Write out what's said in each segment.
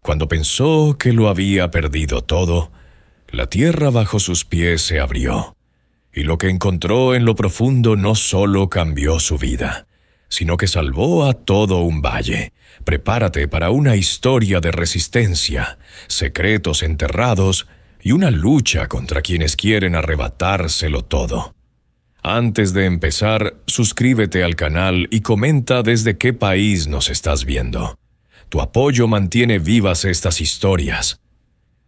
Cuando pensó que lo había perdido todo, la tierra bajo sus pies se abrió, y lo que encontró en lo profundo no solo cambió su vida, sino que salvó a todo un valle. Prepárate para una historia de resistencia, secretos enterrados y una lucha contra quienes quieren arrebatárselo todo. Antes de empezar, suscríbete al canal y comenta desde qué país nos estás viendo. Tu apoyo mantiene vivas estas historias.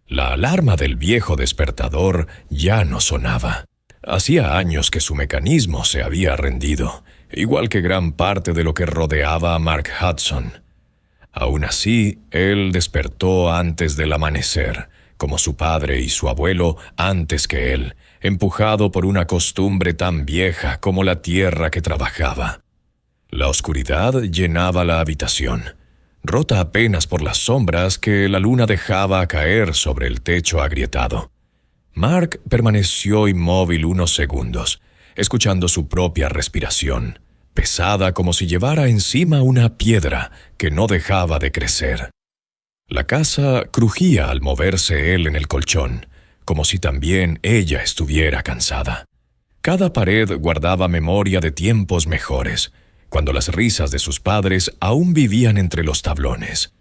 La alarma del viejo despertador ya no sonaba. Hacía años que su mecanismo se había rendido, igual que gran parte de lo que rodeaba a Mark Hudson. Aún así, él despertó antes del amanecer, como su padre y su abuelo antes que él, empujado por una costumbre tan vieja como la tierra que trabajaba. La oscuridad llenaba la habitación, rota apenas por las sombras que la luna dejaba caer sobre el techo agrietado. Mark permaneció inmóvil unos segundos, escuchando su propia respiración, pesada como si llevara encima una piedra que no dejaba de crecer. La casa crujía al moverse él en el colchón, como si también ella estuviera cansada. Cada pared guardaba memoria de tiempos mejores, cuando las risas de sus padres aún vivían entre los tablones.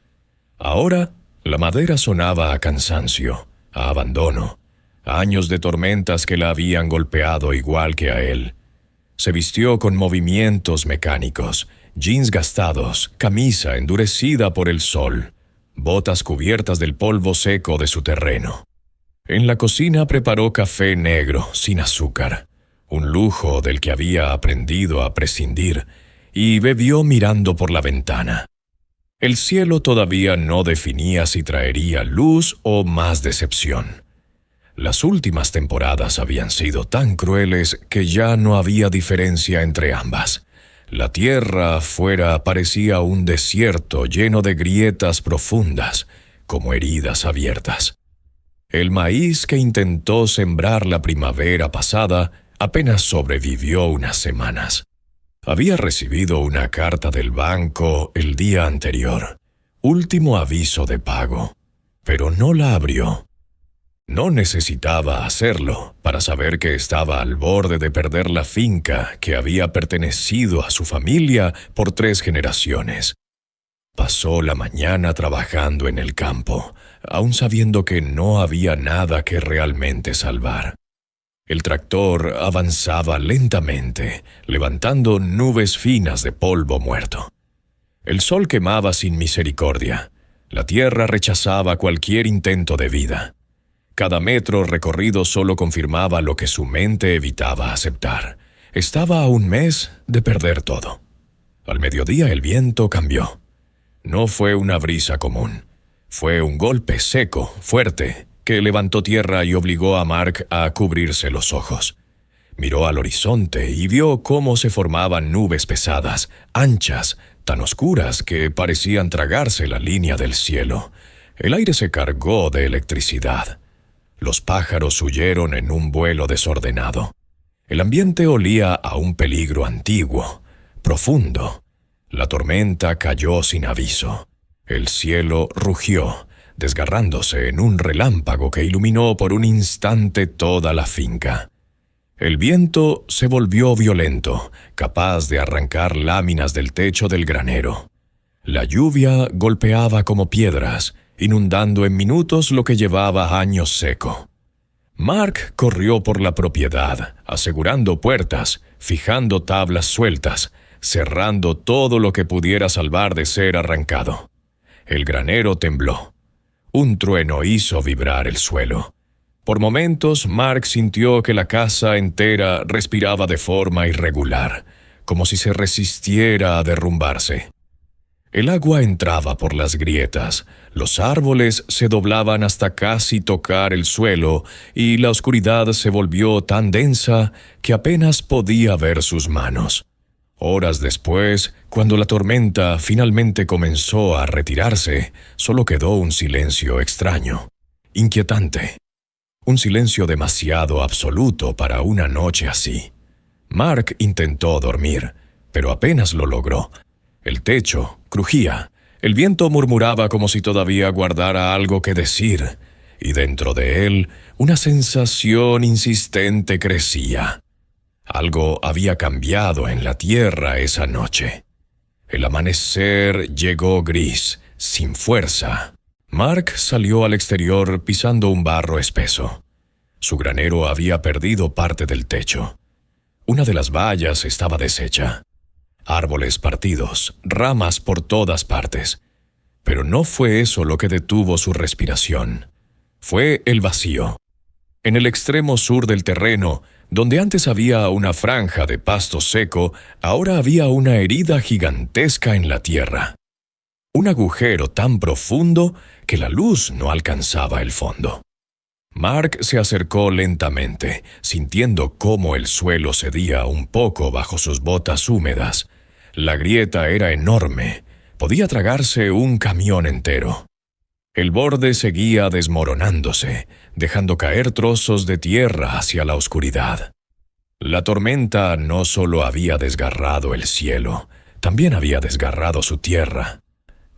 Ahora, la madera sonaba a cansancio, a abandono, a años de tormentas que la habían golpeado igual que a él. Se vistió con movimientos mecánicos, jeans gastados, camisa endurecida por el sol, botas cubiertas del polvo seco de su terreno. En la cocina preparó café negro, sin azúcar, un lujo del que había aprendido a prescindir, y bebió mirando por la ventana. El cielo todavía no definía si traería luz o más decepción. Las últimas temporadas habían sido tan crueles que ya no había diferencia entre ambas. La tierra afuera parecía un desierto lleno de grietas profundas, como heridas abiertas. El maíz que intentó sembrar la primavera pasada apenas sobrevivió unas semanas. Había recibido una carta del banco el día anterior, último aviso de pago, pero no la abrió. No necesitaba hacerlo para saber que estaba al borde de perder la finca que había pertenecido a su familia por 3 generaciones. Pasó la mañana trabajando en el campo, aún sabiendo que no había nada que realmente salvar. El tractor avanzaba lentamente, levantando nubes finas de polvo muerto. El sol quemaba sin misericordia. La tierra rechazaba cualquier intento de vida. Cada metro recorrido solo confirmaba lo que su mente evitaba aceptar. Estaba a un mes de perder todo. Al mediodía el viento cambió. No fue una brisa común. Fue un golpe seco, fuerte, que levantó tierra y obligó a Mark a cubrirse los ojos. Miró al horizonte y vio cómo se formaban nubes pesadas, anchas, tan oscuras que parecían tragarse la línea del cielo. El aire se cargó de electricidad. Los pájaros huyeron en un vuelo desordenado. El ambiente olía a un peligro antiguo, profundo. La tormenta cayó sin aviso. El cielo rugió, desgarrándose en un relámpago que iluminó por un instante toda la finca. El viento se volvió violento, capaz de arrancar láminas del techo del granero. La lluvia golpeaba como piedras, inundando en minutos lo que llevaba años seco. Mark corrió por la propiedad, asegurando puertas, fijando tablas sueltas, cerrando todo lo que pudiera salvar de ser arrancado. El granero tembló. Un trueno hizo vibrar el suelo. Por momentos, Mark sintió que la casa entera respiraba de forma irregular, como si se resistiera a derrumbarse. El agua entraba por las grietas, los árboles se doblaban hasta casi tocar el suelo y la oscuridad se volvió tan densa que apenas podía ver sus manos. Horas después, cuando la tormenta finalmente comenzó a retirarse, solo quedó un silencio extraño, inquietante. Un silencio demasiado absoluto para una noche así. Mark intentó dormir, pero apenas lo logró. El techo crujía, El viento murmuraba como si todavía guardara algo que decir, y dentro de él una sensación insistente crecía. Algo había cambiado en la tierra esa noche. El amanecer llegó gris, sin fuerza. Mark salió al exterior pisando un barro espeso. Su granero había perdido parte del techo. Una de las vallas estaba deshecha. Árboles partidos, ramas por todas partes. Pero no fue eso lo que detuvo su respiración. Fue el vacío. En el extremo sur del terreno, donde antes había una franja de pasto seco, ahora había una herida gigantesca en la tierra. Un agujero tan profundo que la luz no alcanzaba el fondo. Mark se acercó lentamente, sintiendo cómo el suelo cedía un poco bajo sus botas húmedas. La grieta era enorme, podía tragarse un camión entero. El borde seguía desmoronándose, dejando caer trozos de tierra hacia la oscuridad. La tormenta no solo había desgarrado el cielo, también había desgarrado su tierra.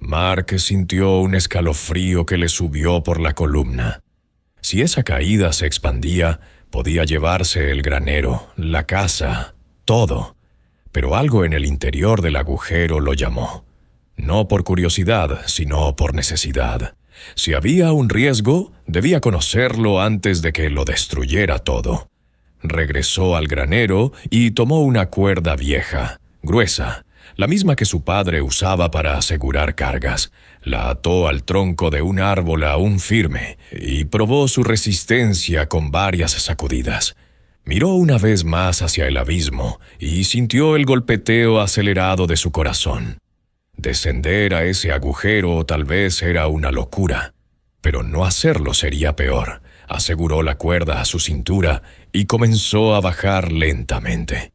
Mark sintió un escalofrío que le subió por la columna. Si esa caída se expandía, podía llevarse el granero, la casa, todo. Pero algo en el interior del agujero lo llamó. No por curiosidad, sino por necesidad. Si había un riesgo, debía conocerlo antes de que lo destruyera todo. Regresó al granero y tomó una cuerda vieja, gruesa, la misma que su padre usaba para asegurar cargas. La ató al tronco de un árbol aún firme y probó su resistencia con varias sacudidas. Miró una vez más hacia el abismo y sintió el golpeteo acelerado de su corazón. Descender a ese agujero tal vez era una locura, pero no hacerlo sería peor. Aseguró la cuerda a su cintura y comenzó a bajar lentamente.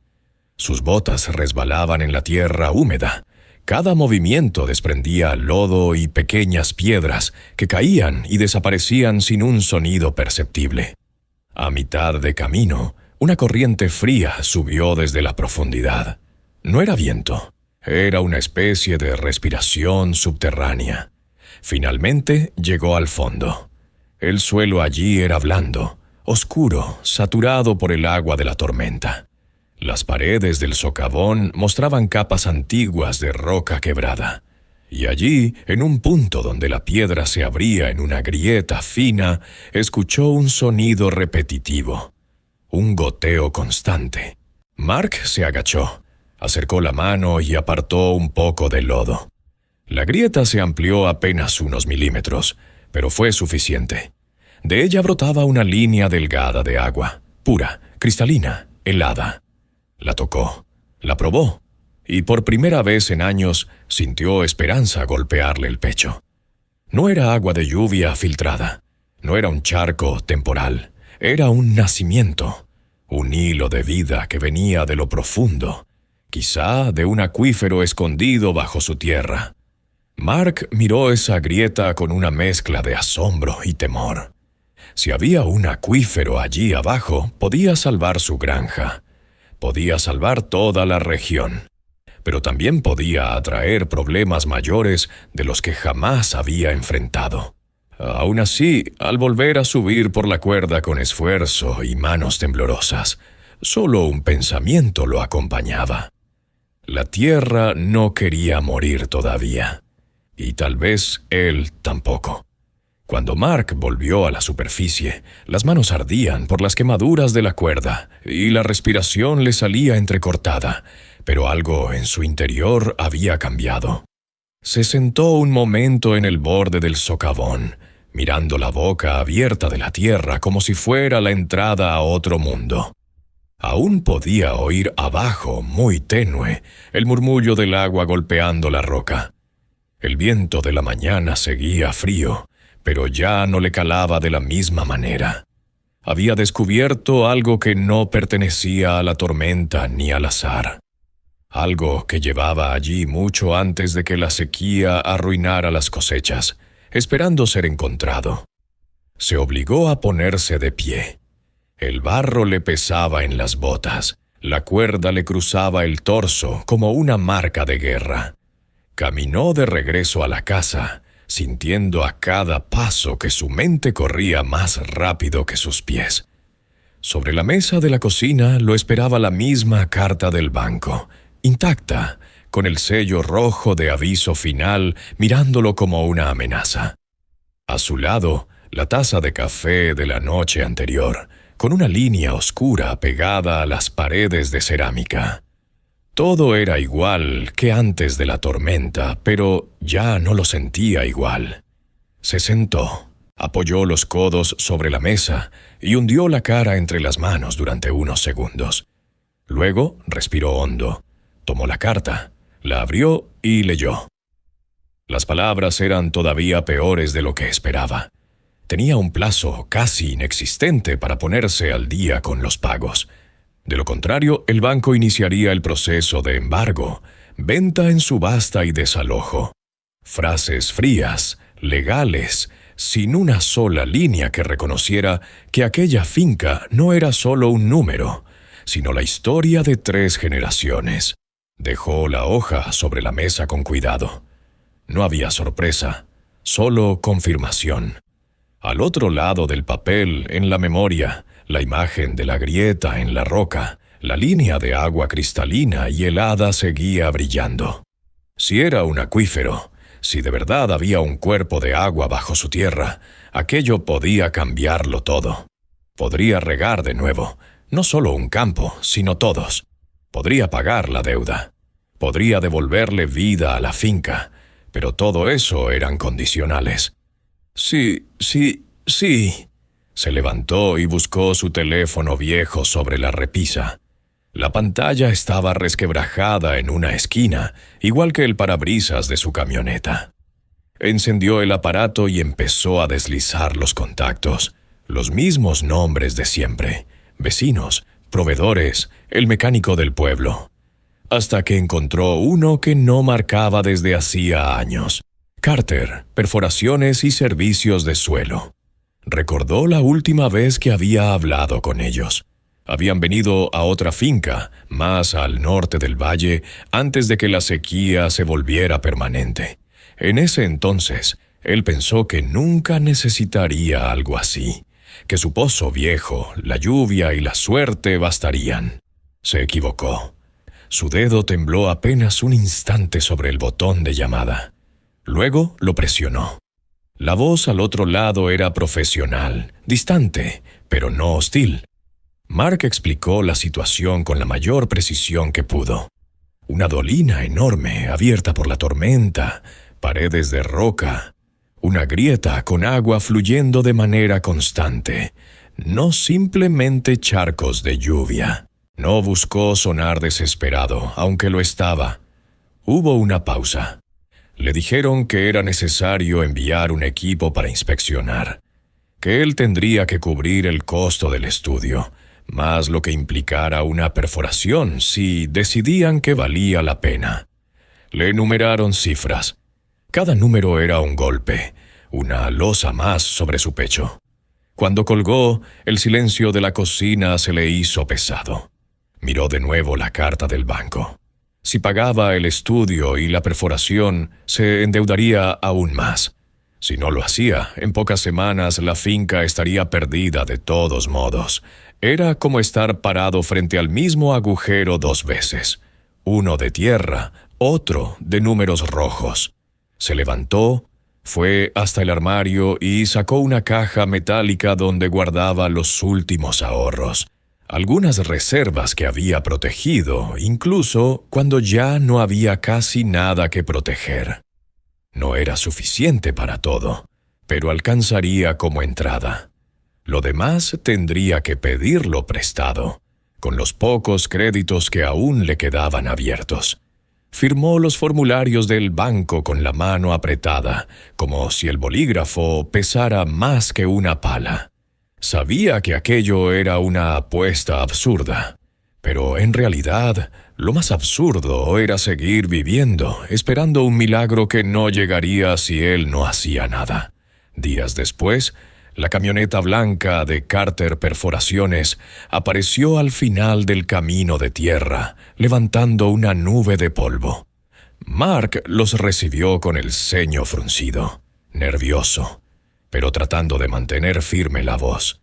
Sus botas resbalaban en la tierra húmeda. Cada movimiento desprendía lodo y pequeñas piedras que caían y desaparecían sin un sonido perceptible. A mitad de camino, una corriente fría subió desde la profundidad. No era viento, era una especie de respiración subterránea. Finalmente llegó al fondo. El suelo allí era blando, oscuro, saturado por el agua de la tormenta. Las paredes del socavón mostraban capas antiguas de roca quebrada. Y allí, en un punto donde la piedra se abría en una grieta fina, escuchó un sonido repetitivo. Un goteo constante. Mark se agachó, acercó la mano y apartó un poco de lodo. La grieta se amplió apenas unos milímetros, pero fue suficiente. De ella brotaba una línea delgada de agua, pura, cristalina, helada. La tocó, la probó, y por primera vez en años sintió esperanza golpearle el pecho. No era agua de lluvia filtrada, no era un charco temporal, era un nacimiento, un hilo de vida que venía de lo profundo, quizá de un acuífero escondido bajo su tierra. Mark miró esa grieta con una mezcla de asombro y temor. Si había un acuífero allí abajo, podía salvar su granja. Podía salvar toda la región, pero también podía atraer problemas mayores de los que jamás había enfrentado. Aún así, al volver a subir por la cuerda con esfuerzo y manos temblorosas, solo un pensamiento lo acompañaba. La tierra no quería morir todavía, y tal vez él tampoco. Cuando Mark volvió a la superficie, las manos ardían por las quemaduras de la cuerda y la respiración le salía entrecortada, pero algo en su interior había cambiado. Se sentó un momento en el borde del socavón, mirando la boca abierta de la tierra como si fuera la entrada a otro mundo. Aún podía oír abajo, muy tenue, el murmullo del agua golpeando la roca. El viento de la mañana seguía frío, pero ya no le calaba de la misma manera. Había descubierto algo que no pertenecía a la tormenta ni al azar. Algo que llevaba allí mucho antes de que la sequía arruinara las cosechas, esperando ser encontrado. Se obligó a ponerse de pie. El barro le pesaba en las botas, la cuerda le cruzaba el torso como una marca de guerra. Caminó de regreso a la casa, sintiendo a cada paso que su mente corría más rápido que sus pies. Sobre la mesa de la cocina lo esperaba la misma carta del banco, intacta, con el sello rojo de aviso final mirándolo como una amenaza. A su lado, la taza de café de la noche anterior, con una línea oscura pegada a las paredes de cerámica. Todo era igual que antes de la tormenta, pero ya no lo sentía igual. Se sentó, apoyó los codos sobre la mesa y hundió la cara entre las manos durante unos segundos. Luego respiró hondo, tomó la carta, la abrió y leyó. Las palabras eran todavía peores de lo que esperaba. Tenía un plazo casi inexistente para ponerse al día con los pagos. De lo contrario, el banco iniciaría el proceso de embargo, venta en subasta y desalojo. Frases frías, legales, sin una sola línea que reconociera que aquella finca no era solo un número, sino la historia de 3 generaciones. Dejó la hoja sobre la mesa con cuidado. No había sorpresa, solo confirmación. Al otro lado del papel, en la memoria, la imagen de la grieta en la roca, la línea de agua cristalina y helada seguía brillando. Si era un acuífero, si de verdad había un cuerpo de agua bajo su tierra, aquello podía cambiarlo todo. Podría regar de nuevo, no solo un campo, sino todos. Podría pagar la deuda. Podría devolverle vida a la finca, pero todo eso eran condicionales. Sí. Se levantó y buscó su teléfono viejo sobre la repisa. La pantalla estaba resquebrajada en una esquina, igual que el parabrisas de su camioneta. Encendió el aparato y empezó a deslizar los contactos, los mismos nombres de siempre, vecinos, proveedores, el mecánico del pueblo, hasta que encontró uno que no marcaba desde hacía años. Carter, perforaciones y servicios de suelo. Recordó la última vez que había hablado con ellos. Habían venido a otra finca, más al norte del valle, antes de que la sequía se volviera permanente. En ese entonces, él pensó que nunca necesitaría algo así, que su pozo viejo, la lluvia y la suerte bastarían. Se equivocó. Su dedo tembló apenas un instante sobre el botón de llamada. Luego lo presionó. La voz al otro lado era profesional, distante, pero no hostil. Mark explicó la situación con la mayor precisión que pudo. Una dolina enorme, abierta por la tormenta, paredes de roca, una grieta con agua fluyendo de manera constante, no simplemente charcos de lluvia. No buscó sonar desesperado, aunque lo estaba. Hubo una pausa. Le dijeron que era necesario enviar un equipo para inspeccionar, que él tendría que cubrir el costo del estudio, más lo que implicara una perforación si decidían que valía la pena. Le enumeraron cifras. Cada número era un golpe, una losa más sobre su pecho. Cuando colgó, el silencio de la cocina se le hizo pesado. Miró de nuevo la carta del banco. Si pagaba el estudio y la perforación, se endeudaría aún más. Si no lo hacía, en pocas semanas la finca estaría perdida de todos modos. Era como estar parado frente al mismo agujero 2 veces. Uno de tierra, otro de números rojos. Se levantó, fue hasta el armario y sacó una caja metálica donde guardaba los últimos ahorros. Algunas reservas que había protegido, incluso cuando ya no había casi nada que proteger. No era suficiente para todo, pero alcanzaría como entrada. Lo demás tendría que pedirlo prestado, con los pocos créditos que aún le quedaban abiertos. Firmó los formularios del banco con la mano apretada, como si el bolígrafo pesara más que una pala. Sabía que aquello era una apuesta absurda, pero en realidad lo más absurdo era seguir viviendo, esperando un milagro que no llegaría si él no hacía nada. Días después, la camioneta blanca de Carter Perforaciones apareció al final del camino de tierra, levantando una nube de polvo. Mark los recibió con el ceño fruncido, nervioso, pero tratando de mantener firme la voz.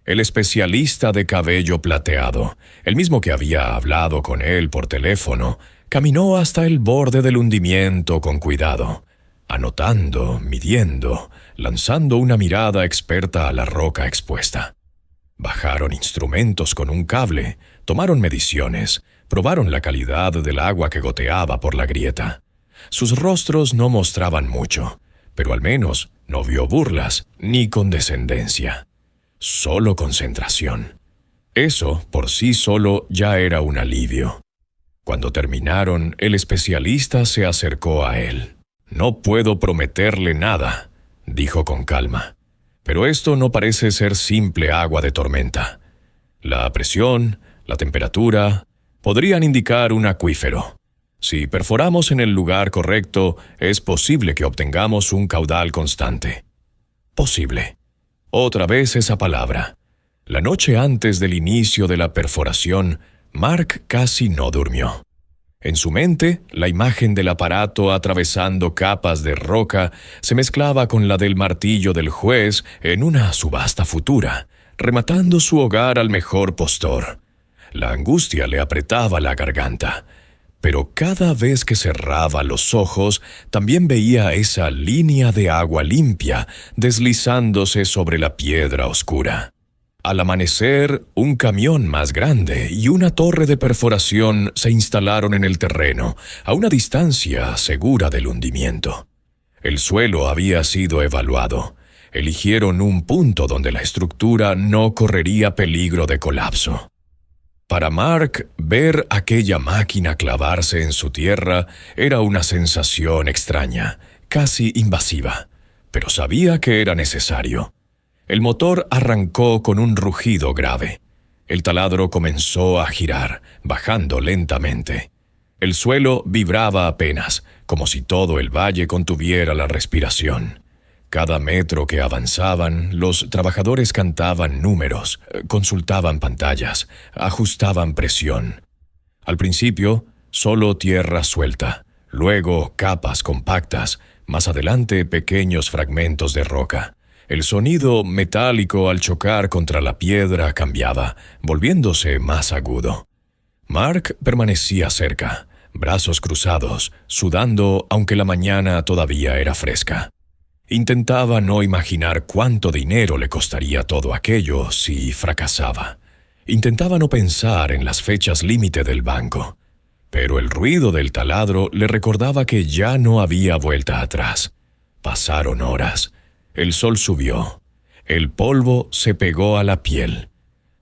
El especialista de cabello plateado, el mismo que había hablado con él por teléfono, caminó hasta el borde del hundimiento con cuidado, anotando, midiendo, lanzando una mirada experta a la roca expuesta. Bajaron instrumentos con un cable, tomaron mediciones, probaron la calidad del agua que goteaba por la grieta. Sus rostros no mostraban mucho, pero al menos no vio burlas ni condescendencia. Solo concentración. Eso, por sí solo, ya era un alivio. Cuando terminaron, el especialista se acercó a él. «No puedo prometerle nada», dijo con calma. «Pero esto no parece ser simple agua de tormenta. La presión, la temperatura, podrían indicar un acuífero. Si perforamos en el lugar correcto, es posible que obtengamos un caudal constante». Posible. Otra vez esa palabra. La noche antes del inicio de la perforación, Mark casi no durmió. En su mente, la imagen del aparato atravesando capas de roca se mezclaba con la del martillo del juez en una subasta futura, rematando su hogar al mejor postor. La angustia le apretaba la garganta, pero cada vez que cerraba los ojos, también veía esa línea de agua limpia deslizándose sobre la piedra oscura. Al amanecer, un camión más grande y una torre de perforación se instalaron en el terreno, a una distancia segura del hundimiento. El suelo había sido evaluado. Eligieron un punto donde la estructura no correría peligro de colapso. Para Mark, ver aquella máquina clavarse en su tierra era una sensación extraña, casi invasiva, pero sabía que era necesario. El motor arrancó con un rugido grave. El taladro comenzó a girar, bajando lentamente. El suelo vibraba apenas, como si todo el valle contuviera la respiración. Cada metro que avanzaban, los trabajadores cantaban números, consultaban pantallas, ajustaban presión. Al principio, solo tierra suelta, luego capas compactas, más adelante pequeños fragmentos de roca. El sonido metálico al chocar contra la piedra cambiaba, volviéndose más agudo. Mark permanecía cerca, brazos cruzados, sudando aunque la mañana todavía era fresca. Intentaba no imaginar cuánto dinero le costaría todo aquello si fracasaba. Intentaba no pensar en las fechas límite del banco. Pero el ruido del taladro le recordaba que ya no había vuelta atrás. Pasaron horas. El sol subió. El polvo se pegó a la piel.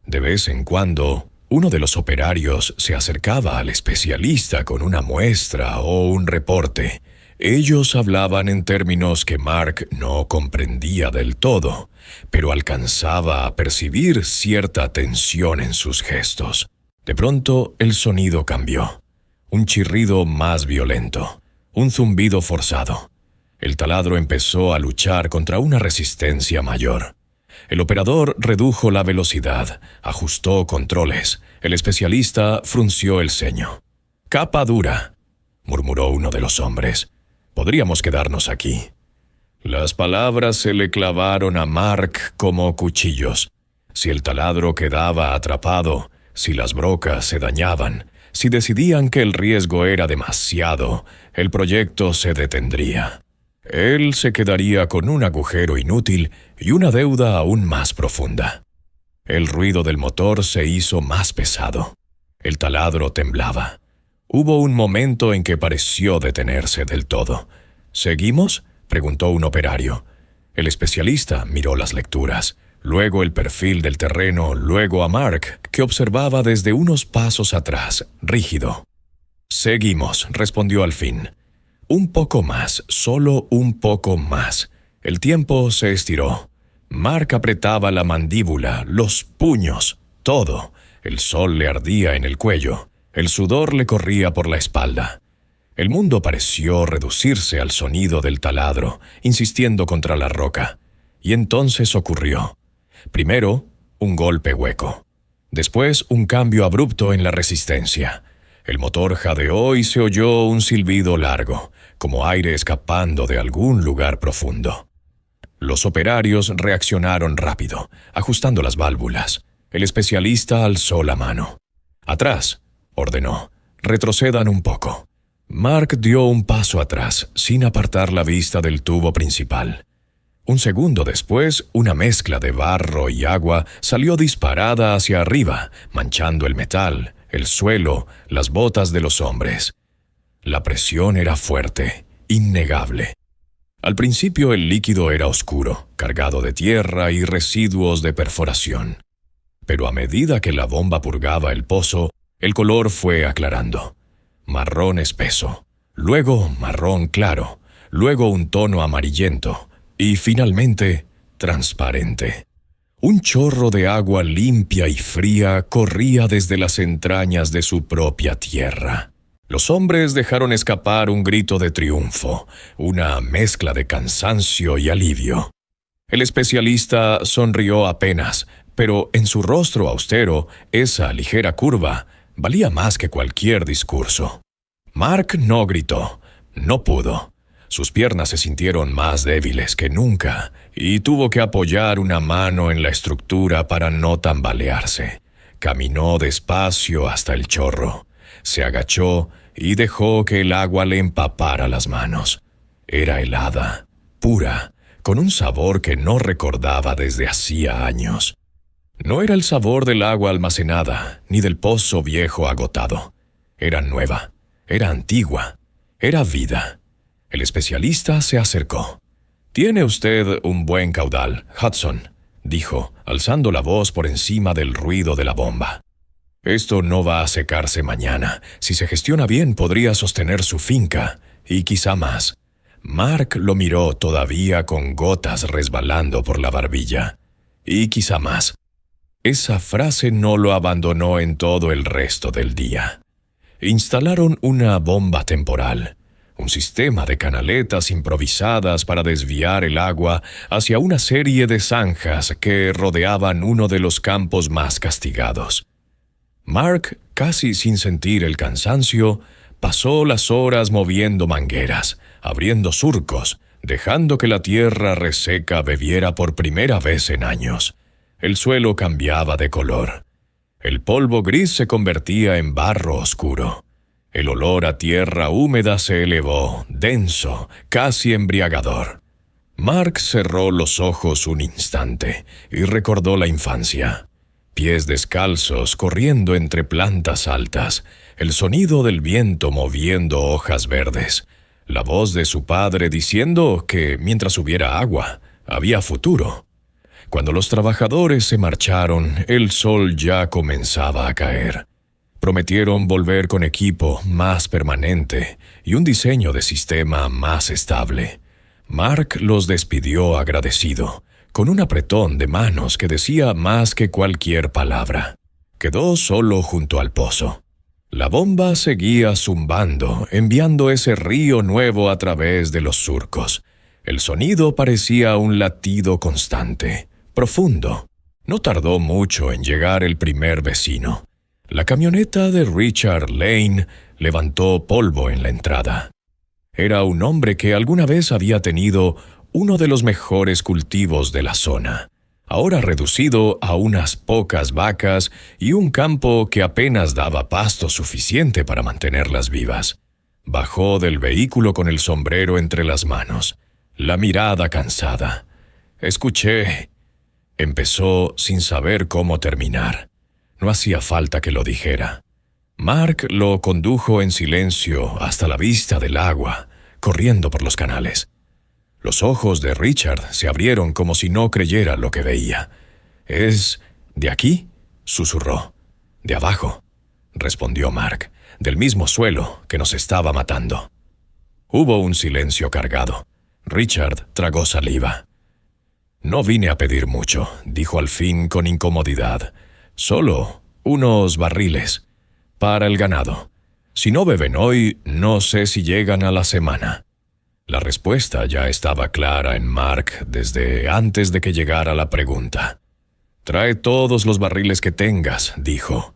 De vez en cuando, uno de los operarios se acercaba al especialista con una muestra o un reporte. Ellos hablaban en términos que Mark no comprendía del todo, pero alcanzaba a percibir cierta tensión en sus gestos. De pronto, el sonido cambió. Un chirrido más violento. Un zumbido forzado. El taladro empezó a luchar contra una resistencia mayor. El operador redujo la velocidad, ajustó controles. El especialista frunció el ceño. «Capa dura», murmuró uno de los hombres. «Podríamos quedarnos aquí». Las palabras se le clavaron a Mark como cuchillos. Si el taladro quedaba atrapado, si las brocas se dañaban, si decidían que el riesgo era demasiado, el proyecto se detendría. Él se quedaría con un agujero inútil y una deuda aún más profunda. El ruido del motor se hizo más pesado. El taladro temblaba. Hubo un momento en que pareció detenerse del todo. ¿Seguimos?, preguntó un operario. El especialista miró las lecturas, luego el perfil del terreno, luego a Mark, que observaba desde unos pasos atrás, rígido. «Seguimos», respondió al fin. Un poco más, solo un poco más. El tiempo se estiró. Mark apretaba la mandíbula, los puños, todo. El sol le ardía en el cuello. El sudor le corría por la espalda. El mundo pareció reducirse al sonido del taladro, insistiendo contra la roca. Y entonces ocurrió. Primero, un golpe hueco. Después, un cambio abrupto en la resistencia. El motor jadeó y se oyó un silbido largo, como aire escapando de algún lugar profundo. Los operarios reaccionaron rápido, ajustando las válvulas. El especialista alzó la mano. «Atrás», ordenó. «Retrocedan un poco». Mark dio un paso atrás, sin apartar la vista del tubo principal. Un segundo después, una mezcla de barro y agua salió disparada hacia arriba, manchando el metal, el suelo, las botas de los hombres. La presión era fuerte, innegable. Al principio el líquido era oscuro, cargado de tierra y residuos de perforación. Pero a medida que la bomba purgaba el pozo, el color fue aclarando. Marrón espeso, luego marrón claro, luego un tono amarillento y finalmente transparente. Un chorro de agua limpia y fría corría desde las entrañas de su propia tierra. Los hombres dejaron escapar un grito de triunfo, una mezcla de cansancio y alivio. El especialista sonrió apenas, pero en su rostro austero, esa ligera curva valía más que cualquier discurso. Mark no gritó, no pudo. Sus piernas se sintieron más débiles que nunca y tuvo que apoyar una mano en la estructura para no tambalearse. Caminó despacio hasta el chorro. Se agachó y dejó que el agua le empapara las manos. Era helada, pura, con un sabor que no recordaba desde hacía años. No era el sabor del agua almacenada, ni del pozo viejo agotado. Era nueva, era antigua, era vida. El especialista se acercó. «Tiene usted un buen caudal, Hudson», dijo, alzando la voz por encima del ruido de la bomba. «Esto no va a secarse mañana. Si se gestiona bien, podría sostener su finca, y quizá más». Mark lo miró todavía con gotas resbalando por la barbilla. «Y quizá más». Esa frase no lo abandonó en todo el resto del día. Instalaron una bomba temporal, un sistema de canaletas improvisadas para desviar el agua hacia una serie de zanjas que rodeaban uno de los campos más castigados. Mark, casi sin sentir el cansancio, pasó las horas moviendo mangueras, abriendo surcos, dejando que la tierra reseca bebiera por primera vez en años. El suelo cambiaba de color. El polvo gris se convertía en barro oscuro. El olor a tierra húmeda se elevó, denso, casi embriagador. Mark cerró los ojos un instante y recordó la infancia. Pies descalzos corriendo entre plantas altas, el sonido del viento moviendo hojas verdes, la voz de su padre diciendo que mientras hubiera agua, había futuro. Cuando los trabajadores se marcharon, el sol ya comenzaba a caer. Prometieron volver con equipo más permanente y un diseño de sistema más estable. Mark los despidió agradecido, con un apretón de manos que decía más que cualquier palabra. Quedó solo junto al pozo. La bomba seguía zumbando, enviando ese río nuevo a través de los surcos. El sonido parecía un latido constante, profundo. No tardó mucho en llegar el primer vecino. La camioneta de Richard Lane levantó polvo en la entrada. Era un hombre que alguna vez había tenido uno de los mejores cultivos de la zona, ahora reducido a unas pocas vacas y un campo que apenas daba pasto suficiente para mantenerlas vivas. Bajó del vehículo con el sombrero entre las manos, la mirada cansada. «Escuché», empezó sin saber cómo terminar. No hacía falta que lo dijera. Mark lo condujo en silencio hasta la vista del agua, corriendo por los canales. Los ojos de Richard se abrieron como si no creyera lo que veía. «¿Es de aquí?», susurró. «De abajo», respondió Mark, «del mismo suelo que nos estaba matando». Hubo un silencio cargado. Richard tragó saliva. «No vine a pedir mucho», dijo al fin con incomodidad. «Solo unos barriles. Para el ganado. Si no beben hoy, no sé si llegan a la semana». La respuesta ya estaba clara en Mark desde antes de que llegara la pregunta. «Trae todos los barriles que tengas», dijo.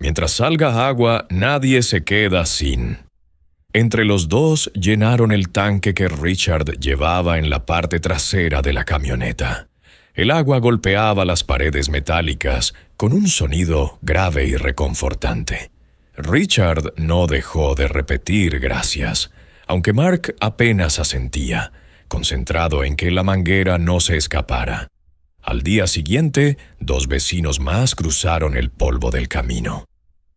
Mientras salga agua, nadie se queda sin. Entre los dos llenaron el tanque que Richard llevaba en la parte trasera de la camioneta. El agua golpeaba las paredes metálicas con un sonido grave y reconfortante. Richard no dejó de repetir gracias, aunque Mark apenas asentía, concentrado en que la manguera no se escapara. Al día siguiente, 2 vecinos más cruzaron el polvo del camino.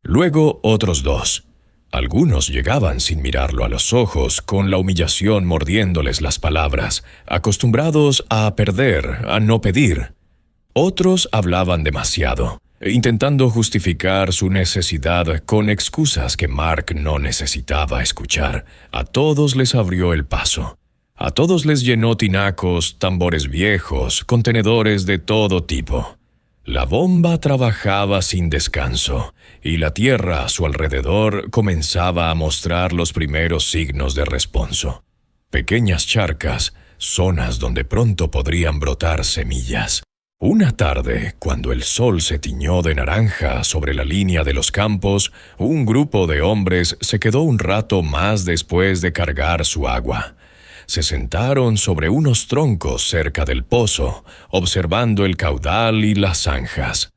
Luego otros 2. Algunos llegaban sin mirarlo a los ojos, con la humillación mordiéndoles las palabras, acostumbrados a perder, a no pedir. Otros hablaban demasiado, intentando justificar su necesidad con excusas que Mark no necesitaba escuchar. A todos les abrió el paso. A todos les llenó tinacos, tambores viejos, contenedores de todo tipo. La bomba trabajaba sin descanso, y la tierra a su alrededor comenzaba a mostrar los primeros signos de responso. Pequeñas charcas, zonas donde pronto podrían brotar semillas. Una tarde, cuando el sol se tiñó de naranja sobre la línea de los campos, un grupo de hombres se quedó un rato más después de cargar su agua. Se sentaron sobre unos troncos cerca del pozo, observando el caudal y las zanjas.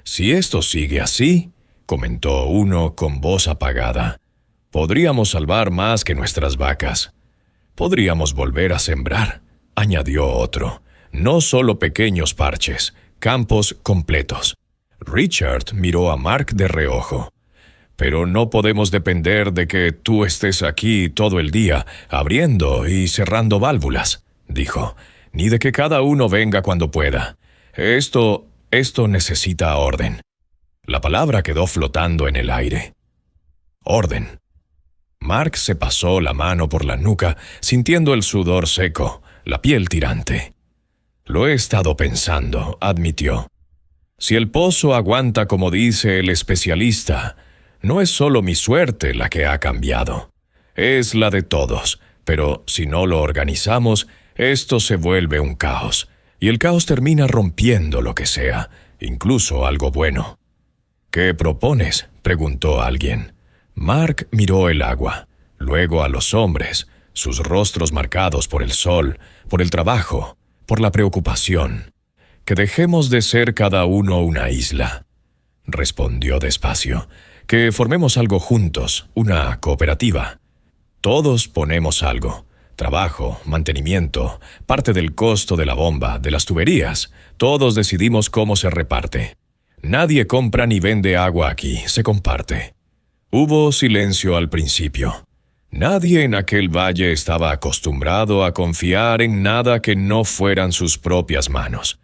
«Si esto sigue así», comentó uno con voz apagada, «podríamos salvar más que nuestras vacas. Podríamos volver a sembrar», añadió otro. «No solo pequeños parches, campos completos». Richard miró a Mark de reojo. «Pero no podemos depender de que tú estés aquí todo el día, abriendo y cerrando válvulas», dijo, «ni de que cada uno venga cuando pueda. Esto necesita orden». La palabra quedó flotando en el aire. Orden. Mark se pasó la mano por la nuca, sintiendo el sudor seco, la piel tirante. «Lo he estado pensando», admitió. «Si el pozo aguanta como dice el especialista, no es solo mi suerte la que ha cambiado. Es la de todos, pero si no lo organizamos, esto se vuelve un caos, y el caos termina rompiendo lo que sea, incluso algo bueno». «¿Qué propones?», preguntó alguien. Mark miró el agua, luego a los hombres, sus rostros marcados por el sol, por el trabajo, por la preocupación. «Que dejemos de ser cada uno una isla», respondió despacio. «Que formemos algo juntos, una cooperativa. Todos ponemos algo. Trabajo, mantenimiento, parte del costo de la bomba, de las tuberías. Todos decidimos cómo se reparte. Nadie compra ni vende agua aquí, se comparte». Hubo silencio al principio. Nadie en aquel valle estaba acostumbrado a confiar en nada que no fueran sus propias manos.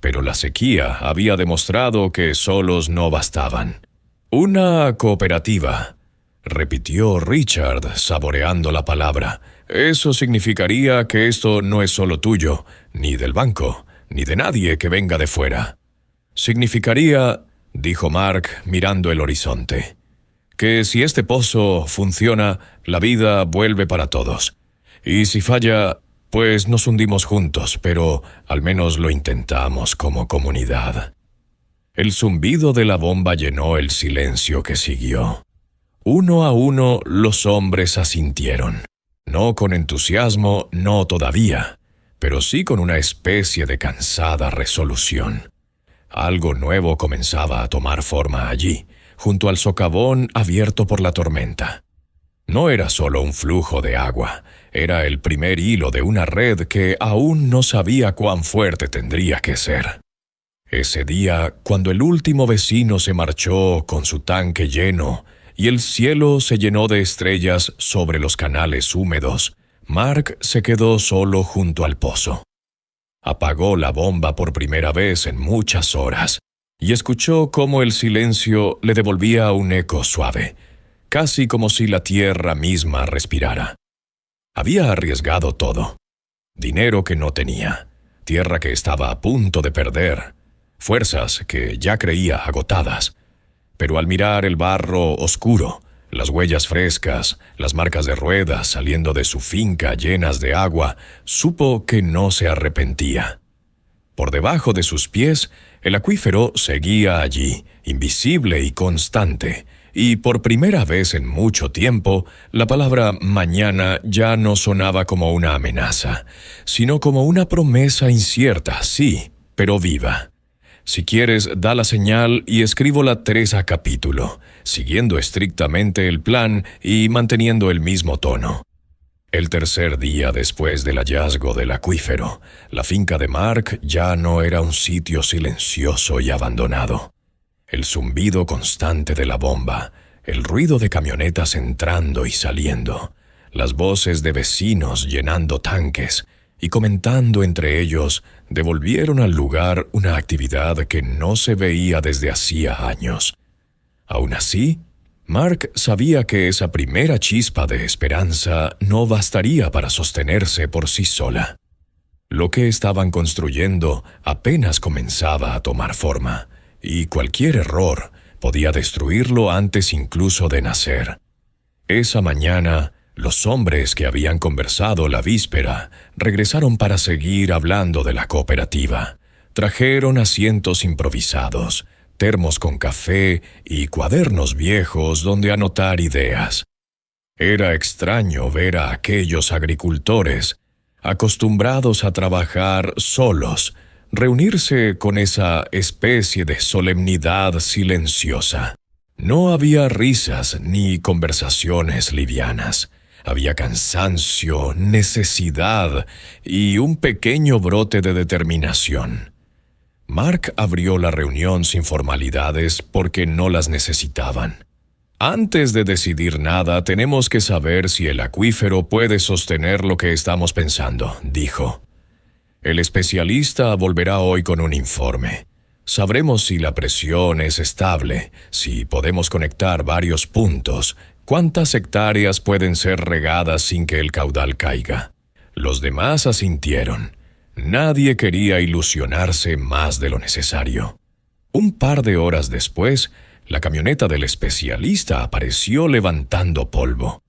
Pero la sequía había demostrado que solos no bastaban. «Una cooperativa», repitió Richard, saboreando la palabra. «Eso significaría que esto no es solo tuyo, ni del banco, ni de nadie que venga de fuera. Significaría», dijo Mark mirando el horizonte, «que si este pozo funciona, la vida vuelve para todos. Y si falla, pues nos hundimos juntos, pero al menos lo intentamos como comunidad». El zumbido de la bomba llenó el silencio que siguió. Uno a uno los hombres asintieron. No con entusiasmo, no todavía, pero sí con una especie de cansada resolución. Algo nuevo comenzaba a tomar forma allí, junto al socavón abierto por la tormenta. No era solo un flujo de agua, era el primer hilo de una red que aún no sabía cuán fuerte tendría que ser. Ese día, cuando el último vecino se marchó con su tanque lleno y el cielo se llenó de estrellas sobre los canales húmedos, Mark se quedó solo junto al pozo. Apagó la bomba por primera vez en muchas horas y escuchó cómo el silencio le devolvía un eco suave, casi como si la tierra misma respirara. Había arriesgado todo. Dinero que no tenía, tierra que estaba a punto de perder, fuerzas que ya creía agotadas. Pero al mirar el barro oscuro, las huellas frescas, las marcas de ruedas saliendo de su finca llenas de agua, supo que no se arrepentía. Por debajo de sus pies, el acuífero seguía allí, invisible y constante, y por primera vez en mucho tiempo, la palabra mañana ya no sonaba como una amenaza, sino como una promesa incierta, sí, pero viva. Si quieres, da la señal y escríbola 3 a capítulo, siguiendo estrictamente el plan y manteniendo el mismo tono. El tercer día después del hallazgo del acuífero, la finca de Mark ya no era un sitio silencioso y abandonado. El zumbido constante de la bomba, el ruido de camionetas entrando y saliendo, las voces de vecinos llenando tanques y comentando entre ellos, devolvieron al lugar una actividad que no se veía desde hacía años. Aún así, Mark sabía que esa primera chispa de esperanza no bastaría para sostenerse por sí sola. Lo que estaban construyendo apenas comenzaba a tomar forma, y cualquier error podía destruirlo antes incluso de nacer. Esa mañana, los hombres que habían conversado la víspera regresaron para seguir hablando de la cooperativa. Trajeron asientos improvisados, termos con café y cuadernos viejos donde anotar ideas. Era extraño ver a aquellos agricultores, acostumbrados a trabajar solos, reunirse con esa especie de solemnidad silenciosa. No había risas ni conversaciones livianas. Había cansancio, necesidad y un pequeño brote de determinación. Mark abrió la reunión sin formalidades porque no las necesitaban. Antes de decidir nada, tenemos que saber si el acuífero puede sostener lo que estamos pensando, dijo. El especialista volverá hoy con un informe. Sabremos si la presión es estable, si podemos conectar varios puntos, cuántas hectáreas pueden ser regadas sin que el caudal caiga. Los demás asintieron. Nadie quería ilusionarse más de lo necesario. Un par de horas después, la camioneta del especialista apareció levantando polvo.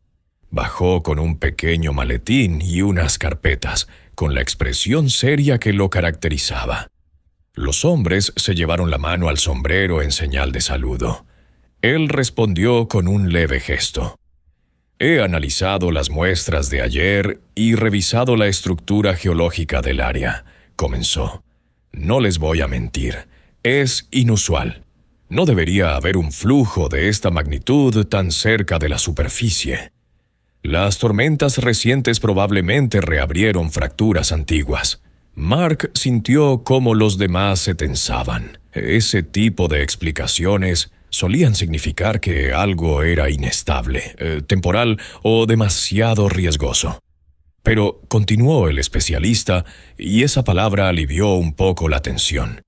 Bajó con un pequeño maletín y unas carpetas, con la expresión seria que lo caracterizaba. Los hombres se llevaron la mano al sombrero en señal de saludo. Él respondió con un leve gesto. He analizado las muestras de ayer y revisado la estructura geológica del área, comenzó. No les voy a mentir, es inusual. No debería haber un flujo de esta magnitud tan cerca de la superficie. Las tormentas recientes probablemente reabrieron fracturas antiguas. Mark sintió cómo los demás se tensaban. Ese tipo de explicaciones solían significar que algo era inestable, temporal o demasiado riesgoso. Pero continuó el especialista, y esa palabra alivió un poco la tensión.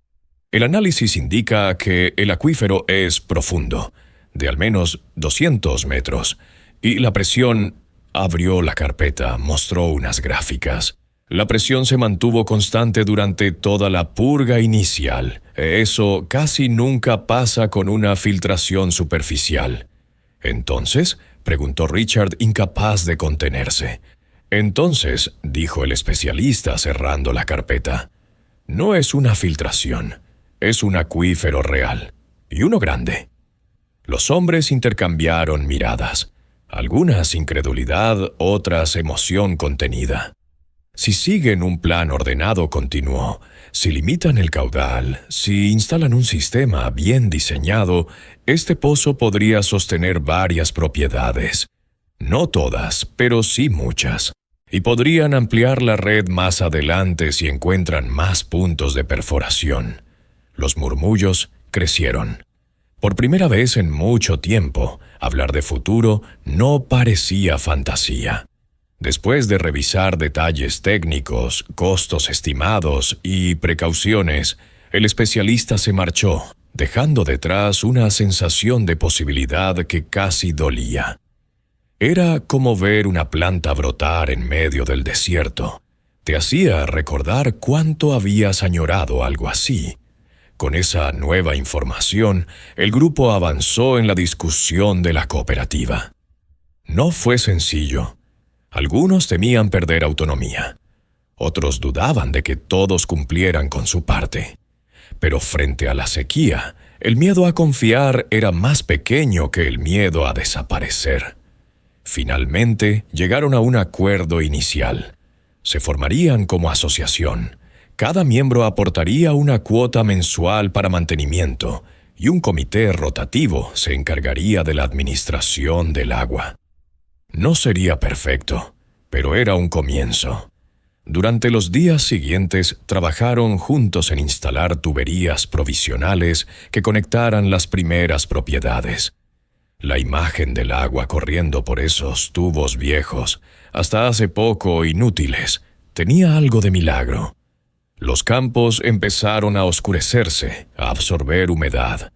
El análisis indica que el acuífero es profundo, de al menos 200 metros, y la presión... Abrió la carpeta, mostró unas gráficas. La presión se mantuvo constante durante toda la purga inicial. Eso casi nunca pasa con una filtración superficial. ¿Entonces?, preguntó Richard, incapaz de contenerse. Entonces, dijo el especialista cerrando la carpeta, no es una filtración, es un acuífero real, y uno grande. Los hombres intercambiaron miradas. Algunas incredulidad, otras emoción contenida. Si siguen un plan ordenado continuo, si limitan el caudal, si instalan un sistema bien diseñado, este pozo podría sostener varias propiedades. No todas, pero sí muchas. Y podrían ampliar la red más adelante si encuentran más puntos de perforación. Los murmullos crecieron. Por primera vez en mucho tiempo, hablar de futuro no parecía fantasía. Después de revisar detalles técnicos, costos estimados y precauciones, el especialista se marchó, dejando detrás una sensación de posibilidad que casi dolía. Era como ver una planta brotar en medio del desierto. Te hacía recordar cuánto habías añorado algo así. Con esa nueva información, el grupo avanzó en la discusión de la cooperativa. No fue sencillo. Algunos temían perder autonomía. Otros dudaban de que todos cumplieran con su parte. Pero frente a la sequía, el miedo a confiar era más pequeño que el miedo a desaparecer. Finalmente, llegaron a un acuerdo inicial. Se formarían como asociación. Cada miembro aportaría una cuota mensual para mantenimiento y un comité rotativo se encargaría de la administración del agua. No sería perfecto, pero era un comienzo. Durante los días siguientes trabajaron juntos en instalar tuberías provisionales que conectaran las primeras propiedades. La imagen del agua corriendo por esos tubos viejos, hasta hace poco inútiles, tenía algo de milagro. Los campos empezaron a oscurecerse, a absorber humedad.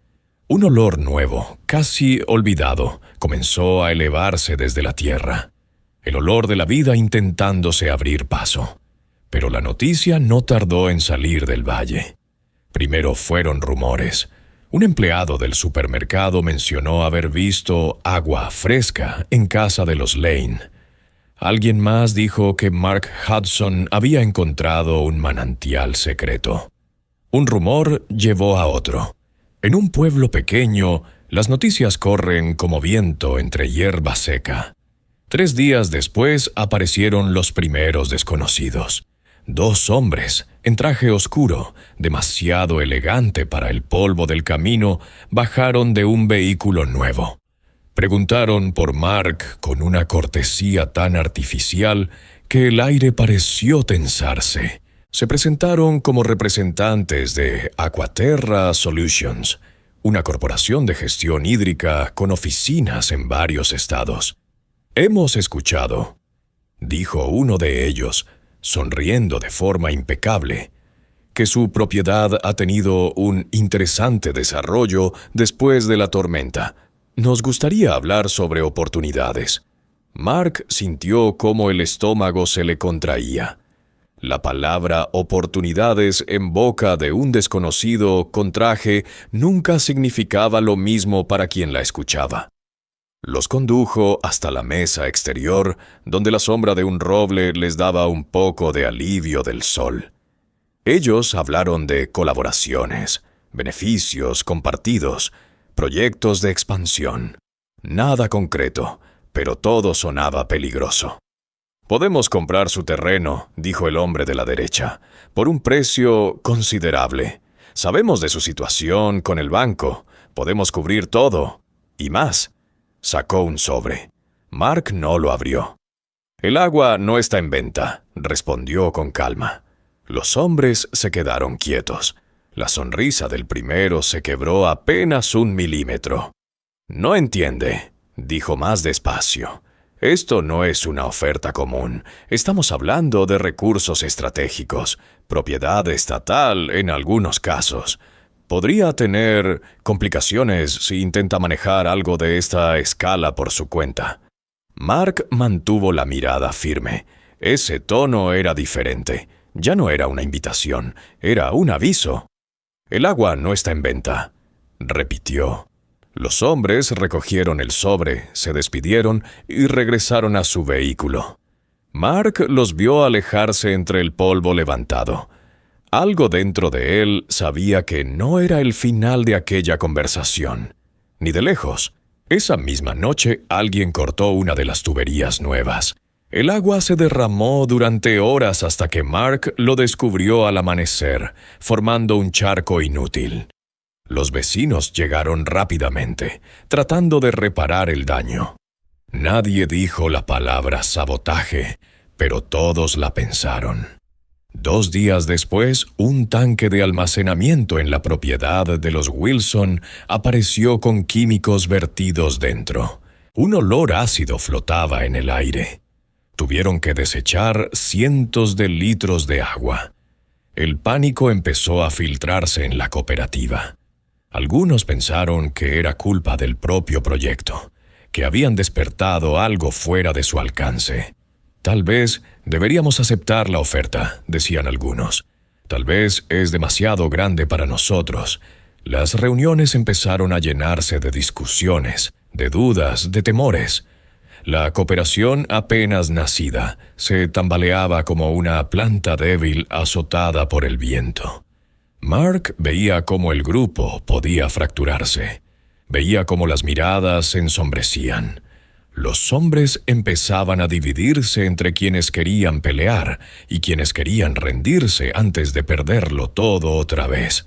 Un olor nuevo, casi olvidado, comenzó a elevarse desde la tierra. El olor de la vida intentándose abrir paso. Pero la noticia no tardó en salir del valle. Primero fueron rumores. Un empleado del supermercado mencionó haber visto agua fresca en casa de los Lane. Alguien más dijo que Mark Hudson había encontrado un manantial secreto. Un rumor llevó a otro. En un pueblo pequeño, las noticias corren como viento entre hierba seca. 3 días después aparecieron los primeros desconocidos. 2 hombres, en traje oscuro, demasiado elegante para el polvo del camino, bajaron de un vehículo nuevo. Preguntaron por Mark con una cortesía tan artificial que el aire pareció tensarse. Se presentaron como representantes de Aquaterra Solutions, una corporación de gestión hídrica con oficinas en varios estados. «Hemos escuchado», dijo uno de ellos, sonriendo de forma impecable, «que su propiedad ha tenido un interesante desarrollo después de la tormenta. Nos gustaría hablar sobre oportunidades». Mark sintió cómo el estómago se le contraía. La palabra oportunidades en boca de un desconocido con traje nunca significaba lo mismo para quien la escuchaba. Los condujo hasta la mesa exterior, donde la sombra de un roble les daba un poco de alivio del sol. Ellos hablaron de colaboraciones, beneficios compartidos, proyectos de expansión. Nada concreto, pero todo sonaba peligroso. «Podemos comprar su terreno», dijo el hombre de la derecha, «por un precio considerable. Sabemos de su situación con el banco. Podemos cubrir todo. Y más». Sacó un sobre. Mark no lo abrió. «El agua no está en venta», respondió con calma. Los hombres se quedaron quietos. La sonrisa del primero se quebró apenas 1 milímetro. «No entiende», dijo más despacio. «Esto no es una oferta común. Estamos hablando de recursos estratégicos, propiedad estatal en algunos casos. Podría tener complicaciones si intenta manejar algo de esta escala por su cuenta». Mark mantuvo la mirada firme. Ese tono era diferente. Ya no era una invitación, era un aviso. «El agua no está en venta», repitió. Los hombres recogieron el sobre, se despidieron y regresaron a su vehículo. Mark los vio alejarse entre el polvo levantado. Algo dentro de él sabía que no era el final de aquella conversación. Ni de lejos. Esa misma noche alguien cortó una de las tuberías nuevas. El agua se derramó durante horas hasta que Mark lo descubrió al amanecer, formando un charco inútil. Los vecinos llegaron rápidamente, tratando de reparar el daño. Nadie dijo la palabra sabotaje, pero todos la pensaron. 2 días después, un tanque de almacenamiento en la propiedad de los Wilson apareció con químicos vertidos dentro. Un olor ácido flotaba en el aire. Tuvieron que desechar cientos de litros de agua. El pánico empezó a filtrarse en la cooperativa. Algunos pensaron que era culpa del propio proyecto, que habían despertado algo fuera de su alcance. «Tal vez deberíamos aceptar la oferta», decían algunos. «Tal vez es demasiado grande para nosotros». Las reuniones empezaron a llenarse de discusiones, de dudas, de temores. La cooperación apenas nacida se tambaleaba como una planta débil azotada por el viento. Mark veía cómo el grupo podía fracturarse. Veía cómo las miradas se ensombrecían. Los hombres empezaban a dividirse entre quienes querían pelear y quienes querían rendirse antes de perderlo todo otra vez.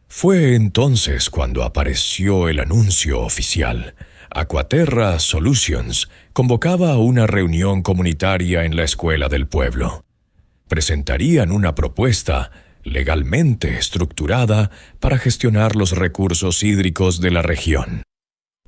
Fue entonces cuando apareció el anuncio oficial. Aquaterra Solutions convocaba a una reunión comunitaria en la escuela del pueblo. Presentarían una propuesta legalmente estructurada para gestionar los recursos hídricos de la región.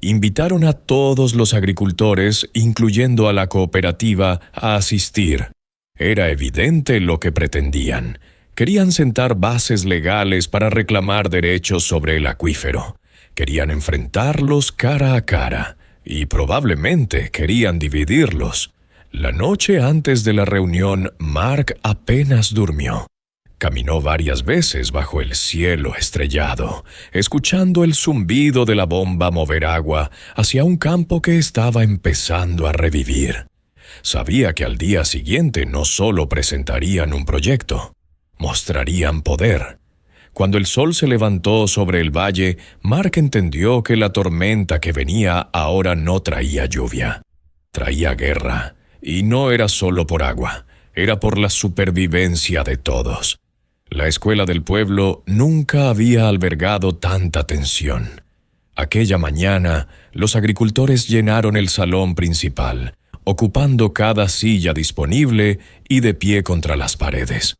Invitaron a todos los agricultores, incluyendo a la cooperativa, a asistir. Era evidente lo que pretendían. Querían sentar bases legales para reclamar derechos sobre el acuífero. Querían enfrentarlos cara a cara, y probablemente querían dividirlos. La noche antes de la reunión, Mark apenas durmió. Caminó varias veces bajo el cielo estrellado, escuchando el zumbido de la bomba mover agua hacia un campo que estaba empezando a revivir. Sabía que al día siguiente no solo presentarían un proyecto, mostrarían poder. Cuando el sol se levantó sobre el valle, Mark entendió que la tormenta que venía ahora no traía lluvia. Traía guerra, y no era solo por agua, era por la supervivencia de todos. La escuela del pueblo nunca había albergado tanta tensión. Aquella mañana, los agricultores llenaron el salón principal, ocupando cada silla disponible y de pie contra las paredes.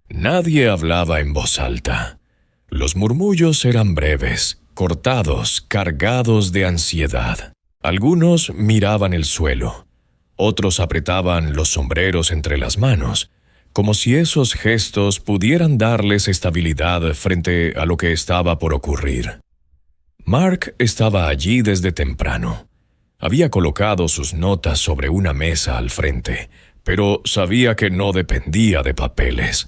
Nadie hablaba en voz alta. Los murmullos eran breves, cortados, cargados de ansiedad. Algunos miraban el suelo. Otros apretaban los sombreros entre las manos, como si esos gestos pudieran darles estabilidad frente a lo que estaba por ocurrir. Mark estaba allí desde temprano. Había colocado sus notas sobre una mesa al frente, pero sabía que no dependía de papeles.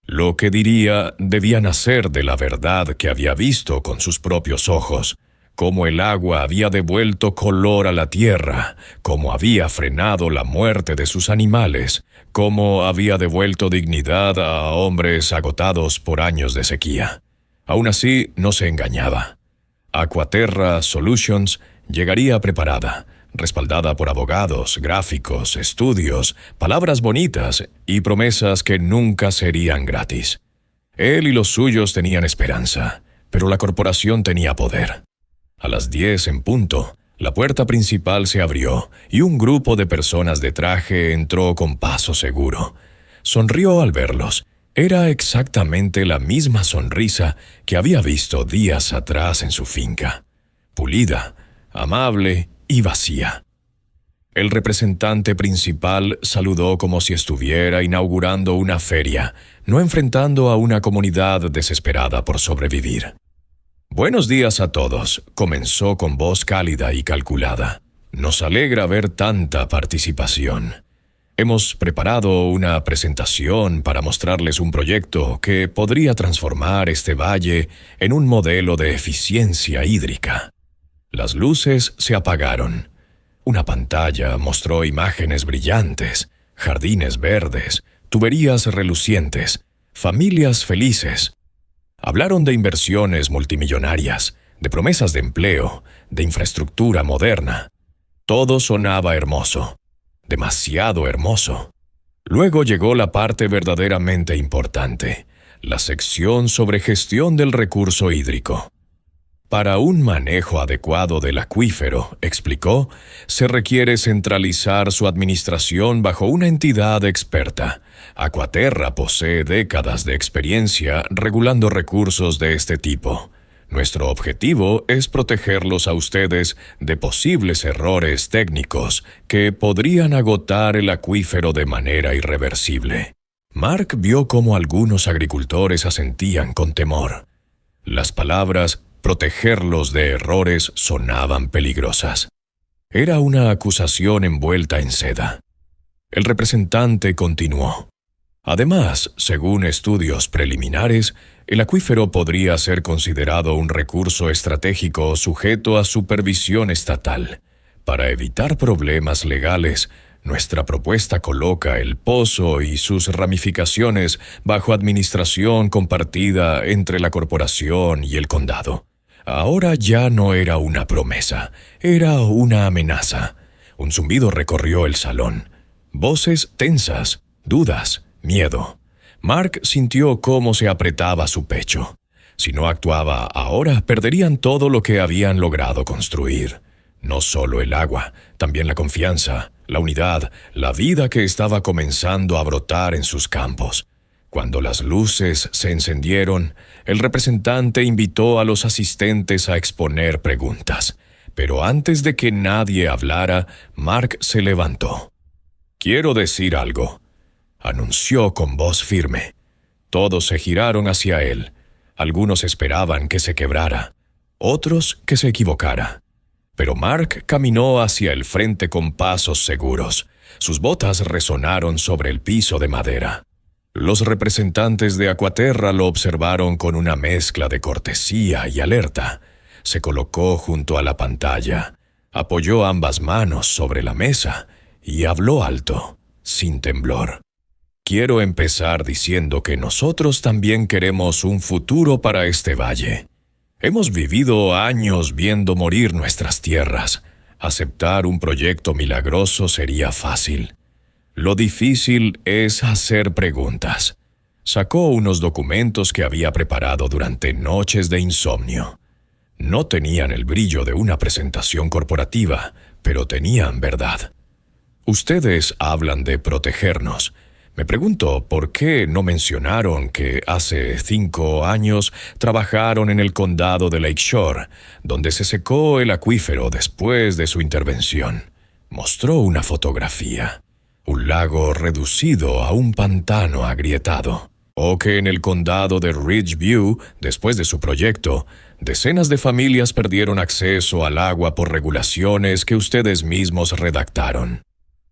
Lo que diría debía nacer de la verdad que había visto con sus propios ojos, cómo el agua había devuelto color a la tierra, cómo había frenado la muerte de sus animales, cómo había devuelto dignidad a hombres agotados por años de sequía. Aún así, no se engañaba. Aquaterra Solutions llegaría preparada, respaldada por abogados, gráficos, estudios, palabras bonitas y promesas que nunca serían gratis. Él y los suyos tenían esperanza, pero la corporación tenía poder. A las 10 en punto, la puerta principal se abrió y un grupo de personas de traje entró con paso seguro. Sonrió al verlos. Era exactamente la misma sonrisa que había visto días atrás en su finca. Pulida, amable y vacía. El representante principal saludó como si estuviera inaugurando una feria, no enfrentando a una comunidad desesperada por sobrevivir. «Buenos días a todos», comenzó con voz cálida y calculada. «Nos alegra ver tanta participación. Hemos preparado una presentación para mostrarles un proyecto que podría transformar este valle en un modelo de eficiencia hídrica». Las luces se apagaron. Una pantalla mostró imágenes brillantes, jardines verdes, tuberías relucientes, familias felices. Hablaron de inversiones multimillonarias, de promesas de empleo, de infraestructura moderna. Todo sonaba hermoso, demasiado hermoso. Luego llegó la parte verdaderamente importante, la sección sobre gestión del recurso hídrico. Para un manejo adecuado del acuífero, explicó, se requiere centralizar su administración bajo una entidad experta. Aquaterra posee décadas de experiencia regulando recursos de este tipo. Nuestro objetivo es protegerlos a ustedes de posibles errores técnicos que podrían agotar el acuífero de manera irreversible. Mark vio cómo algunos agricultores asentían con temor. Las palabras «protegerlos de errores» sonaban peligrosas. Era una acusación envuelta en seda. El representante continuó. Además, según estudios preliminares, el acuífero podría ser considerado un recurso estratégico sujeto a supervisión estatal. Para evitar problemas legales, nuestra propuesta coloca el pozo y sus ramificaciones bajo administración compartida entre la corporación y el condado. Ahora ya no era una promesa, era una amenaza. Un zumbido recorrió el salón. Voces tensas, dudas, miedo. Mark sintió cómo se apretaba su pecho. Si no actuaba ahora, perderían todo lo que habían logrado construir. No solo el agua, también la confianza, la unidad, la vida que estaba comenzando a brotar en sus campos. Cuando las luces se encendieron, el representante invitó a los asistentes a exponer preguntas. Pero antes de que nadie hablara, Mark se levantó. «Quiero decir algo», anunció con voz firme. Todos se giraron hacia él. Algunos esperaban que se quebrara, otros que se equivocara. Pero Mark caminó hacia el frente con pasos seguros. Sus botas resonaron sobre el piso de madera. Los representantes de Aquaterra lo observaron con una mezcla de cortesía y alerta. Se colocó junto a la pantalla, apoyó ambas manos sobre la mesa y habló alto, sin temblor. «Quiero empezar diciendo que nosotros también queremos un futuro para este valle. Hemos vivido años viendo morir nuestras tierras. Aceptar un proyecto milagroso sería fácil. Lo difícil es hacer preguntas». Sacó unos documentos que había preparado durante noches de insomnio. No tenían el brillo de una presentación corporativa, pero tenían verdad. «Ustedes hablan de protegernos. Me pregunto por qué no mencionaron que hace 5 años trabajaron en el condado de Lakeshore, donde se secó el acuífero después de su intervención». Mostró una fotografía. Un lago reducido a un pantano agrietado. O que en el condado de Ridgeview, después de su proyecto, decenas de familias perdieron acceso al agua por regulaciones que ustedes mismos redactaron.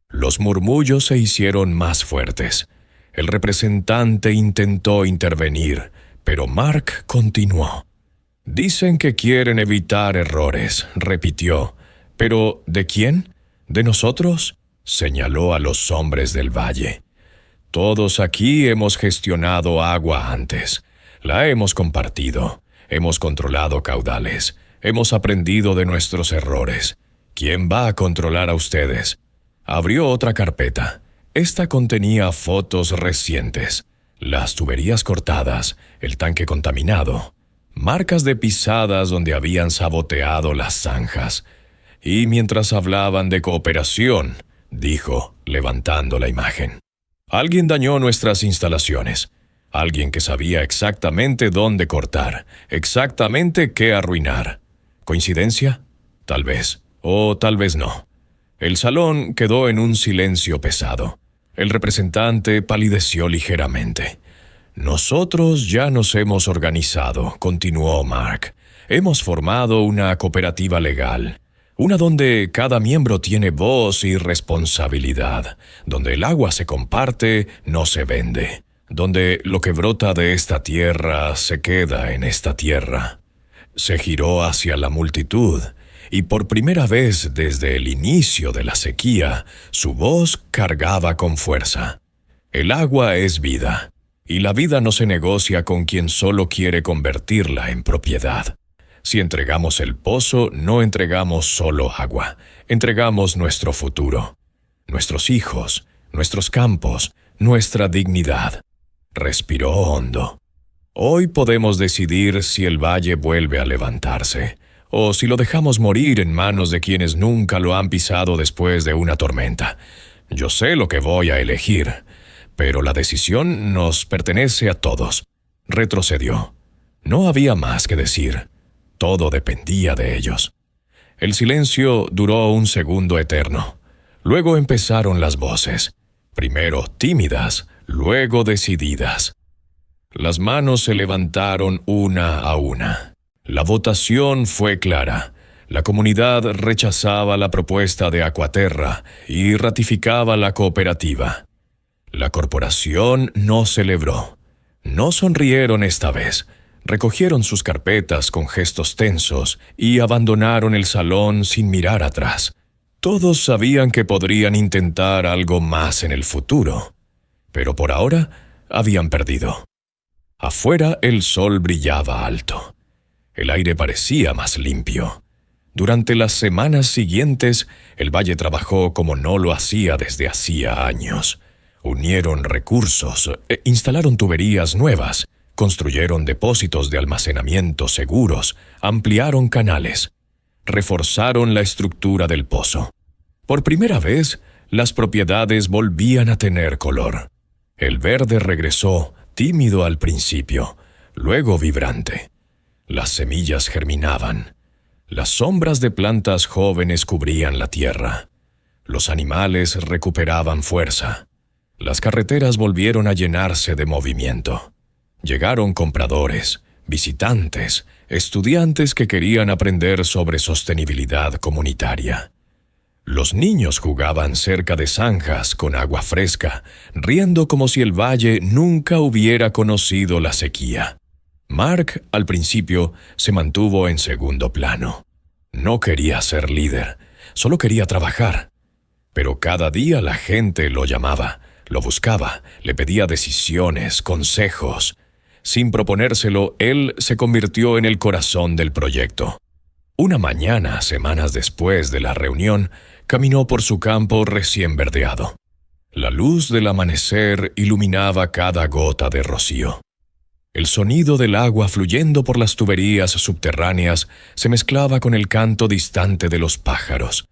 Los murmullos se hicieron más fuertes. El representante intentó intervenir, pero Mark continuó. «Dicen que quieren evitar errores», repitió. «¿Pero de quién? ¿De nosotros?», señaló a los hombres del valle. «Todos aquí hemos gestionado agua antes. La hemos compartido. Hemos controlado caudales. Hemos aprendido de nuestros errores. ¿Quién va a controlar a ustedes?». Abrió otra carpeta. Esta contenía fotos recientes. Las tuberías cortadas, el tanque contaminado, marcas de pisadas donde habían saboteado las zanjas. Y mientras hablaban de cooperación, dijo, levantando la imagen: «Alguien dañó nuestras instalaciones. Alguien que sabía exactamente dónde cortar, exactamente qué arruinar. ¿Coincidencia? Tal vez, o tal vez no». El salón quedó en un silencio pesado. El representante palideció ligeramente. «Nosotros ya nos hemos organizado», continuó Mark. «Hemos formado una cooperativa legal. Una donde cada miembro tiene voz y responsabilidad. Donde el agua se comparte, no se vende. Donde lo que brota de esta tierra se queda en esta tierra». Se giró hacia la multitud. Y por primera vez desde el inicio de la sequía, su voz cargaba con fuerza. «El agua es vida, y la vida no se negocia con quien solo quiere convertirla en propiedad. Si entregamos el pozo, no entregamos solo agua, entregamos nuestro futuro, nuestros hijos, nuestros campos, nuestra dignidad». Respiró hondo. «Hoy podemos decidir si el valle vuelve a levantarse, o si lo dejamos morir en manos de quienes nunca lo han pisado después de una tormenta. Yo sé lo que voy a elegir, pero la decisión nos pertenece a todos». Retrocedió. No había más que decir. Todo dependía de ellos. El silencio duró un segundo eterno. Luego empezaron las voces. Primero tímidas, luego decididas. Las manos se levantaron una a una. La votación fue clara. La comunidad rechazaba la propuesta de Aquaterra y ratificaba la cooperativa. La corporación no celebró. No sonrieron esta vez. Recogieron sus carpetas con gestos tensos y abandonaron el salón sin mirar atrás. Todos sabían que podrían intentar algo más en el futuro, pero por ahora habían perdido. Afuera el sol brillaba alto. El aire parecía más limpio. Durante las semanas siguientes, el valle trabajó como no lo hacía desde hacía años. Unieron recursos, instalaron tuberías nuevas, construyeron depósitos de almacenamiento seguros, ampliaron canales, reforzaron la estructura del pozo. Por primera vez, las propiedades volvían a tener color. El verde regresó, tímido al principio, luego vibrante. Las semillas germinaban. Las sombras de plantas jóvenes cubrían la tierra. Los animales recuperaban fuerza. Las carreteras volvieron a llenarse de movimiento. Llegaron compradores, visitantes, estudiantes que querían aprender sobre sostenibilidad comunitaria. Los niños jugaban cerca de zanjas con agua fresca, riendo como si el valle nunca hubiera conocido la sequía. Mark, al principio, se mantuvo en segundo plano. No quería ser líder, solo quería trabajar. Pero cada día la gente lo llamaba, lo buscaba, le pedía decisiones, consejos. Sin proponérselo, él se convirtió en el corazón del proyecto. Una mañana, semanas después de la reunión, caminó por su campo recién verdeado. La luz del amanecer iluminaba cada gota de rocío. El sonido del agua fluyendo por las tuberías subterráneas se mezclaba con el canto distante de los pájaros.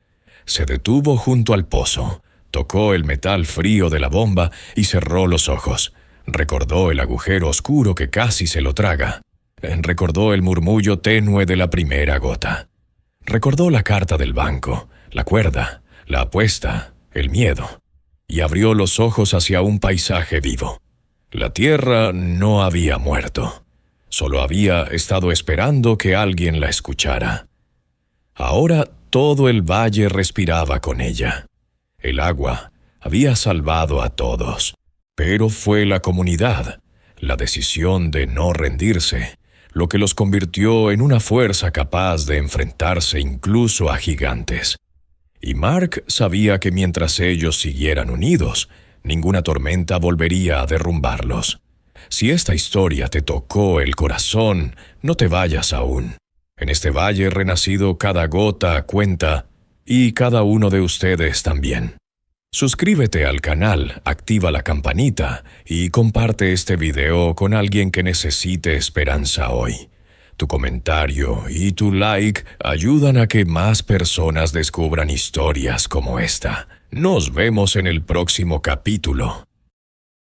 Se detuvo junto al pozo, tocó el metal frío de la bomba y cerró los ojos. Recordó el agujero oscuro que casi se lo traga. Recordó el murmullo tenue de la primera gota. Recordó la carta del banco, la cuerda, la apuesta, el miedo. Y abrió los ojos hacia un paisaje vivo. La tierra no había muerto. Solo había estado esperando que alguien la escuchara. Ahora todo el valle respiraba con ella. El agua había salvado a todos. Pero fue la comunidad, la decisión de no rendirse, lo que los convirtió en una fuerza capaz de enfrentarse incluso a gigantes. Y Mark sabía que mientras ellos siguieran unidos, ninguna tormenta volvería a derrumbarlos. Si esta historia te tocó el corazón, no te vayas aún. En este valle renacido cada gota cuenta, y cada uno de ustedes también. Suscríbete al canal, activa la campanita y comparte este video con alguien que necesite esperanza hoy. Tu comentario y tu like ayudan a que más personas descubran historias como esta. Nos vemos en el próximo capítulo.